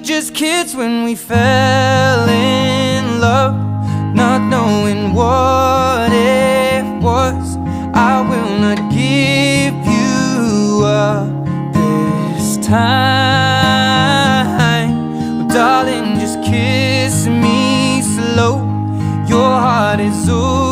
just kids when we fell in love, not knowing what it was. I will not give you up this time. Oh, darling, just kiss me slow. Your heart is over.